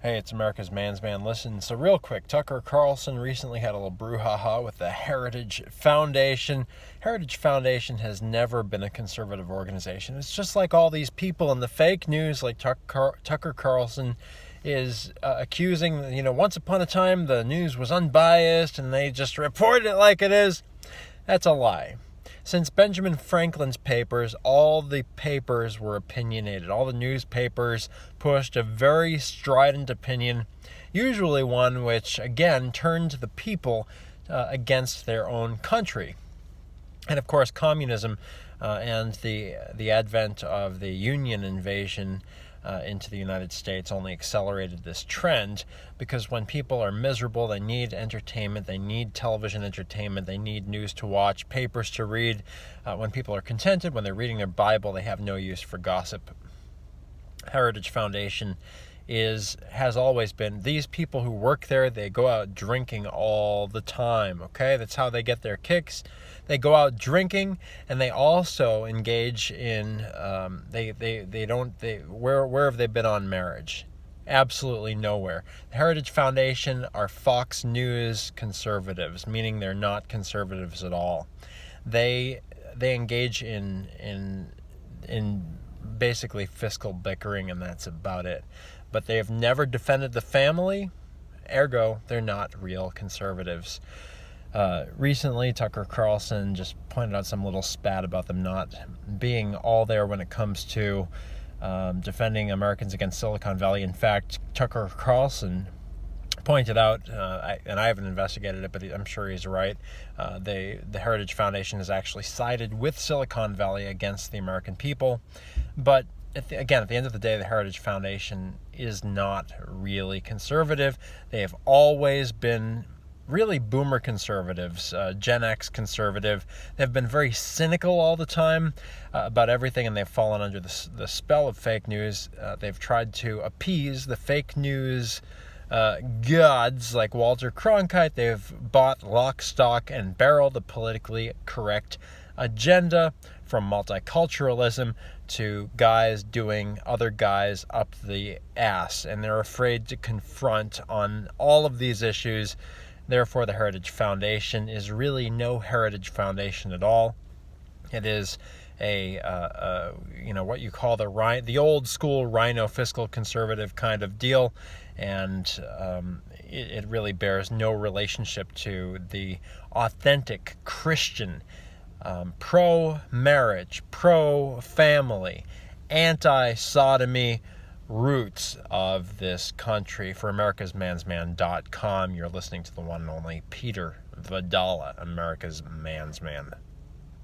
Hey, it's America's Man's Man. Listen, so real quick, Tucker Carlson recently had a little brouhaha with the Heritage Foundation. Heritage Foundation has never been a conservative organization. It's just like all these people in the fake news, like Tucker Carlson is accusing, once upon a time the news was unbiased and they just reported it like it is. That's a lie. Since Benjamin Franklin's papers, all the papers were opinionated. All the newspapers pushed a very strident opinion, usually one which, again, turned the people against their own country. And, of course, communism and the advent of the Union invasion into the United States only accelerated this trend, because when people are miserable, they need entertainment, they need television entertainment, they need news to watch, papers to read. When people are contented, when they're reading their Bible, they have no use for gossip. Heritage Foundation has always been, these people who work there, they go out drinking all the time, okay? That's how they get their kicks. They go out drinking, and they also engage in, where have they been on marriage? Absolutely nowhere. The Heritage Foundation are Fox News conservatives, meaning they're not conservatives at all. They engage in basically fiscal bickering, and that's about it. But they have never defended the family, ergo, they're not real conservatives. Recently, Tucker Carlson just pointed out some little spat about them not being all there when it comes to defending Americans against Silicon Valley. In fact, Tucker Carlson pointed out, and I haven't investigated it, but I'm sure he's right, the Heritage Foundation has actually sided with Silicon Valley against the American people. But at the end of the day, the Heritage Foundation is not really conservative. They have always been really boomer conservatives, Gen X conservative. They've been very cynical all the time about everything, and they've fallen under the spell of fake news. They've tried to appease the fake news gods like Walter Cronkite. They've bought lock, stock, and barrel the politically correct agenda, from multiculturalism to guys doing other guys up the ass, and they're afraid to confront on all of these issues. Therefore, the Heritage Foundation is really no Heritage Foundation at all. It is what you call the old school rhino fiscal conservative kind of deal, and it really bears no relationship to the authentic Christian, pro-marriage, pro-family, anti-sodomy roots of this country. For AmericasMansMan.com, you're listening to the one and only Peter Vidala, America's Man's Man.